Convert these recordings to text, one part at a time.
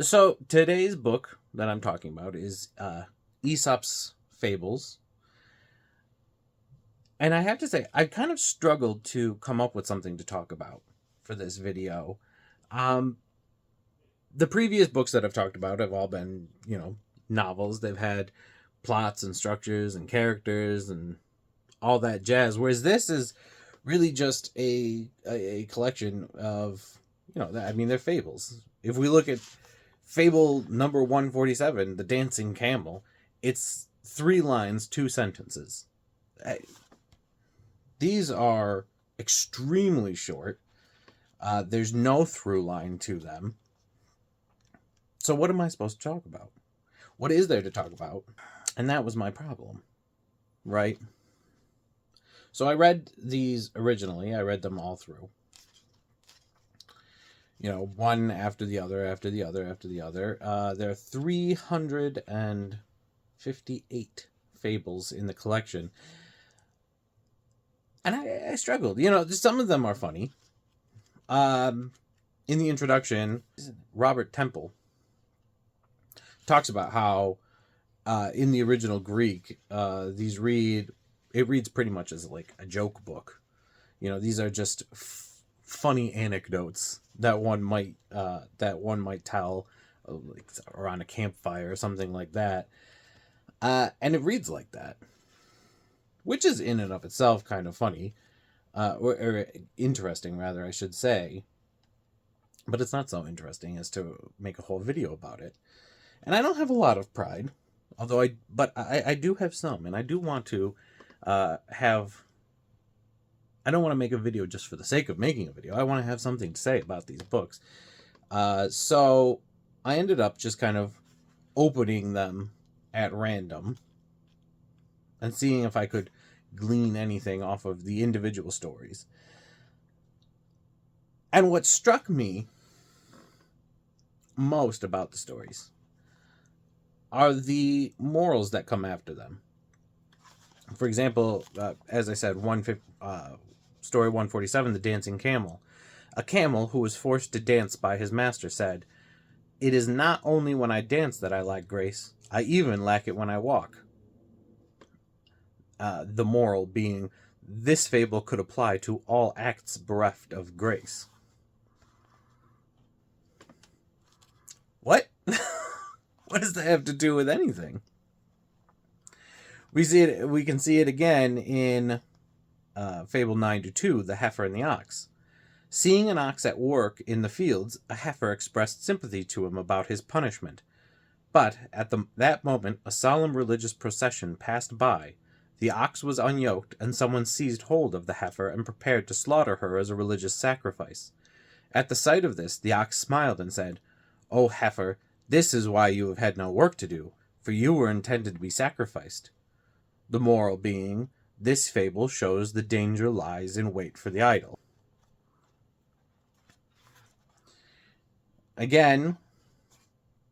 So today's book that I'm talking about is Aesop's Fables. And I have to say, I kind of struggled to come up with something to talk about for this video. Um, the previous books that I've talked about have all been, novels. They've had plots and structures and characters and all that jazz. Whereas this is really just a collection of, they're fables. If we look at Fable number 147, The Dancing Camel, it's 3 lines, 2 sentences. These are extremely short. There's no through line to them. So what am I supposed to talk about? What is there to talk about? And that was my problem, right? So I read these originally. I read them all through. One after the other, after the other, after the other. There are 358 fables in the collection. And I struggled. Some of them are funny. In the introduction, Robert Temple talks about how in the original Greek, it reads pretty much as like a joke book. These are just funny anecdotes that one might tell like around a campfire or something like that. And it reads like that, which is in and of itself kind of funny, or interesting, rather, I should say. But it's not so interesting as to make a whole video about it. And I don't have a lot of pride, although I do have some, and I do want to have. I don't want to make a video just for the sake of making a video. I want to have something to say about these books. So I ended up just kind of opening them at random and seeing if I could glean anything off of the individual stories. And what struck me most about the stories are the morals that come after them. For example, as I said, story 147, The Dancing Camel. A camel who was forced to dance by his master said, "It is not only when I dance that I lack grace, I even lack it when I walk." The moral being, this fable could apply to all acts bereft of grace. What? What does that have to do with anything? We can see it again in Fable 9-2, The Heifer and the Ox. Seeing an ox at work in the fields, a heifer expressed sympathy to him about his punishment. But at that moment, a solemn religious procession passed by. The ox was unyoked, and someone seized hold of the heifer and prepared to slaughter her as a religious sacrifice. At the sight of this, the ox smiled and said, "O heifer, this is why you have had no work to do, for you were intended to be sacrificed." The moral being, this fable shows the danger lies in wait for the idol. Again,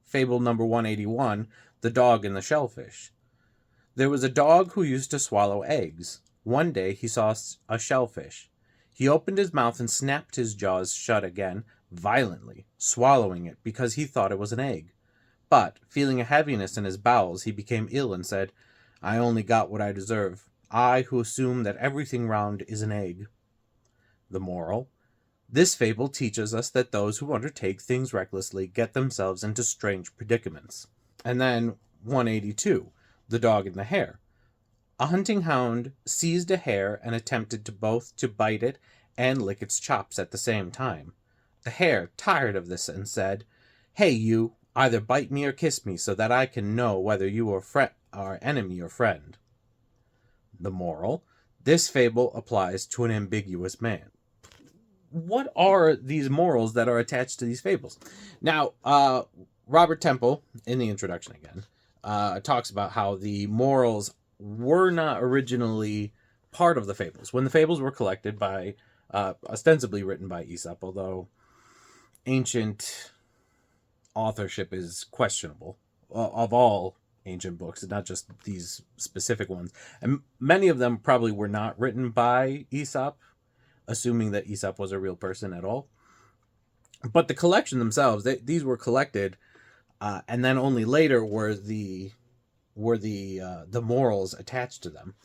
Fable number 181, The Dog and the Shellfish. There was a dog who used to swallow eggs. One day he saw a shellfish. He opened his mouth and snapped his jaws shut again, violently, swallowing it because he thought it was an egg. But, feeling a heaviness in his bowels, he became ill and said, "I only got what I deserve. I who assume that everything round is an egg." The moral: this fable teaches us that those who undertake things recklessly get themselves into strange predicaments. And then 182, The Dog and the Hare. A hunting hound seized a hare and attempted both to bite it and lick its chops at the same time. The hare, tired of this, and said, "Hey, you, either bite me or kiss me so that I can know whether you are enemy or friend." The moral: this fable applies to an ambiguous man. What are these morals that are attached to these fables? Now, Robert Temple, in the introduction again, talks about how the morals were not originally part of the fables. When the fables were collected by, ostensibly written by Aesop, although ancient authorship is questionable of all ancient books, not just these specific ones. And many of them probably were not written by Aesop, assuming that Aesop was a real person at all. But the collection themselves, these were collected and then only later were the morals attached to them.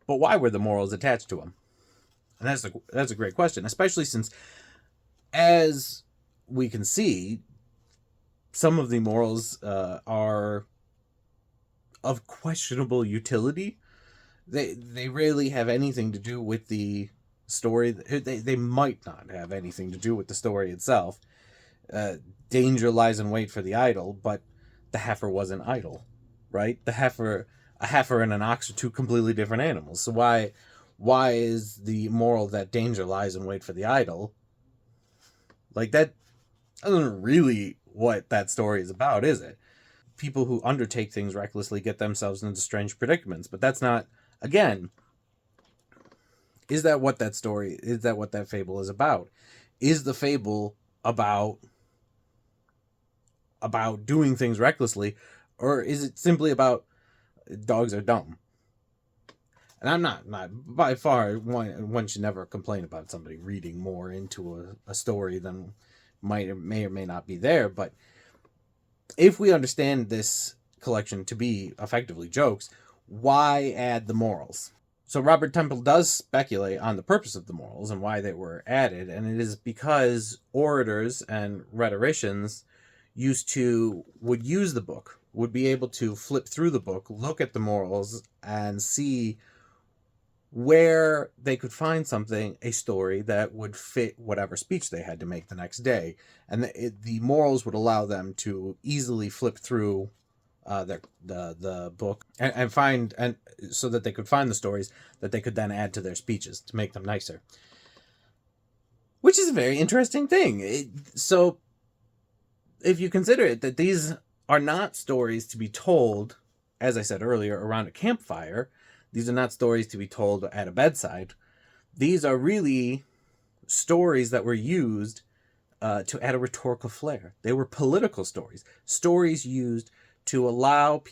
But why were the morals attached to them? And that's a great question, especially since, as we can see, some of the morals are of questionable utility. They rarely have anything to do with the story. They might not have anything to do with the story itself. Danger lies in wait for the idle, but the heifer wasn't idle, right? A heifer and an ox are two completely different animals. So why is the moral that danger lies in wait for the idle? Like, that isn't really what that story is about, is it? People who undertake things recklessly get themselves into strange predicaments, but that's not, again, is that what that fable is about? Is the fable about doing things recklessly, or is it simply about dogs are dumb? And I'm not by far, one should never complain about somebody reading more into a story than may or may not be there. But if we understand this collection to be effectively jokes, why add the morals? So Robert Temple does speculate on the purpose of the morals and why they were added, and it is because orators and rhetoricians would use the book, would be able to flip through the book, look at the morals, and see where they could find a story that would fit whatever speech they had to make the next day. And the morals would allow them to easily flip through the book and find, and so that they could find the stories that they could then add to their speeches to make them nicer. Which is a very interesting thing. So if you consider it, that these are not stories to be told, as I said earlier, around a campfire. These are not stories to be told at a bedside. These are really stories that were used to add a rhetorical flair. They were political stories. Stories used to allow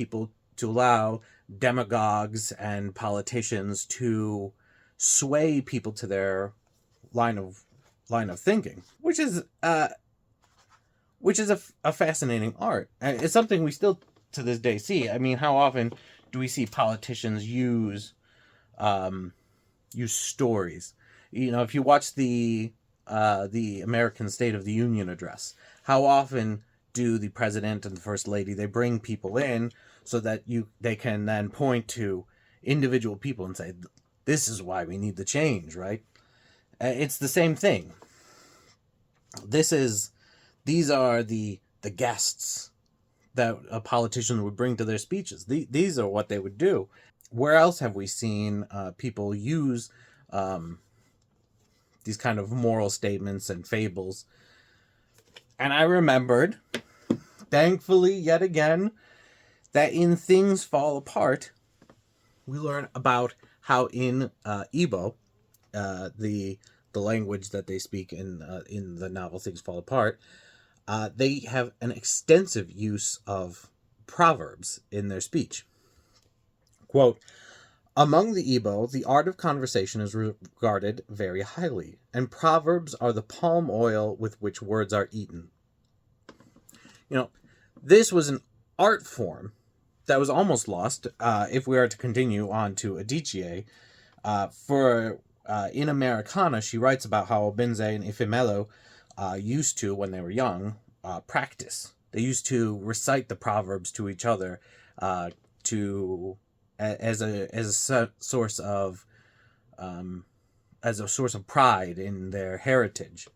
demagogues and politicians to sway people to their line of thinking, which is a fascinating art. And it's something we still to this day see. I mean, how often do we see politicians use stories? You know, if you watch the American State of the Union address, how often do the president and the first lady, they bring people in so that they can then point to individual people and say, this is why we need the change, right? It's the same thing. These are the guests that a politician would bring to their speeches. These are what they would do. Where else have we seen people use these kind of moral statements and fables? And I remembered, thankfully, yet again, that in Things Fall Apart, we learn about how in Igbo, the language that they speak in the novel Things Fall Apart, they have an extensive use of proverbs in their speech. Quote, among the Igbo, the art of conversation is regarded very highly, and proverbs are the palm oil with which words are eaten. You know, this was an art form that was almost lost if we are to continue on to Adichie. In Americana, she writes about how Obinze and Ifemelo used to, when they were young, practice. They used to recite the proverbs to each other as a source of pride in their heritage.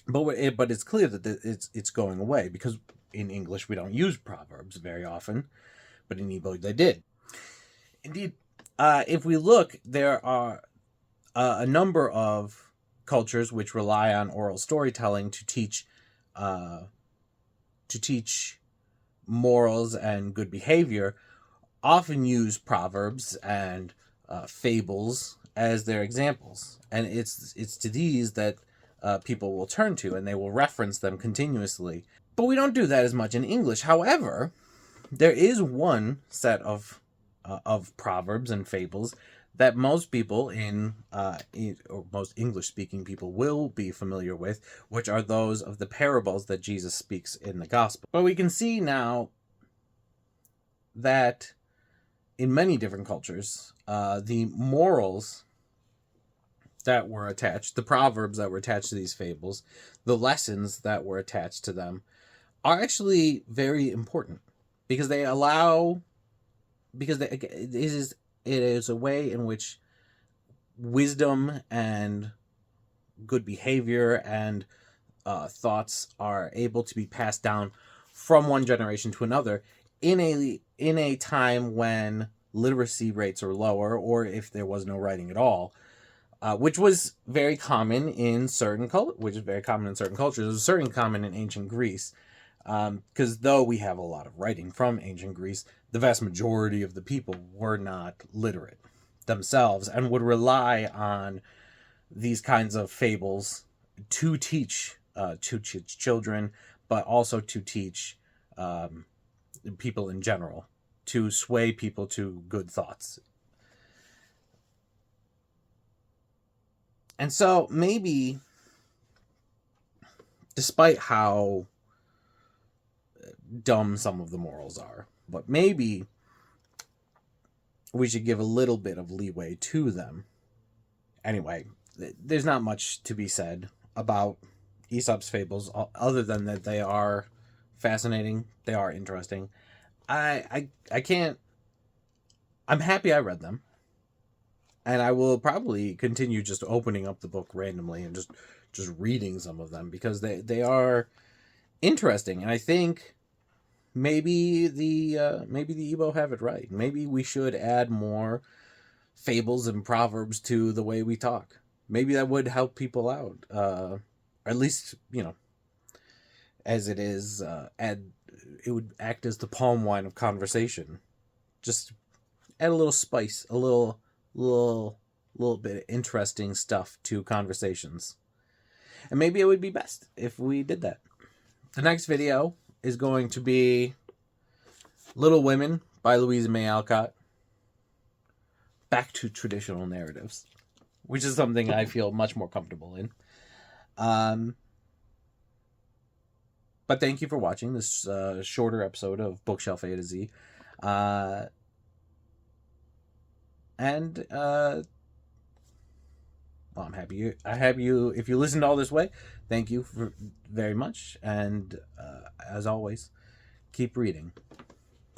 But it's clear that it's going away, because in English we don't use proverbs very often, but in Igbo they did. Indeed, if we look, there are a number of cultures which rely on oral storytelling to teach morals and good behavior, often use proverbs and fables as their examples, and it's to these that people will turn to, and they will reference them continuously. But we don't do that as much in English. However, there is one set of proverbs and fables that most people or most English-speaking people will be familiar with, which are those of the parables that Jesus speaks in the gospel. But we can see now that in many different cultures, the morals that were attached, the proverbs that were attached to these fables, the lessons that were attached to them, are actually very important because it is a way in which wisdom and good behavior and thoughts are able to be passed down from one generation to another in a time when literacy rates are lower, or if there was no writing at all, which was very common in certain cultures. It was certainly common in ancient Greece, because though we have a lot of writing from ancient Greece, the vast majority of the people were not literate themselves and would rely on these kinds of fables to teach children, but also to teach people in general, to sway people to good thoughts. And so maybe, despite how dumb some of the morals are, but maybe we should give a little bit of leeway to them. Anyway, there's not much to be said about Aesop's fables other than that they are fascinating, they are interesting. I can't. I'm happy I read them, and I will probably continue just opening up the book randomly and just reading some of them because they are interesting, and I think maybe the Igbo have it right. Maybe we should add more fables and proverbs to the way we talk. Maybe that would help people out, or at least, as it is, it would act as the palm wine of conversation. Just add a little spice, a little bit of interesting stuff to conversations. And maybe it would be best if we did that. The next video is going to be Little Women by Louisa May Alcott. Back to traditional narratives, which is something I feel much more comfortable in. But thank you for watching this shorter episode of Bookshelf A to Z. Well, I'm happy I have you. If you listened all this way, thank you very much. And as always, keep reading.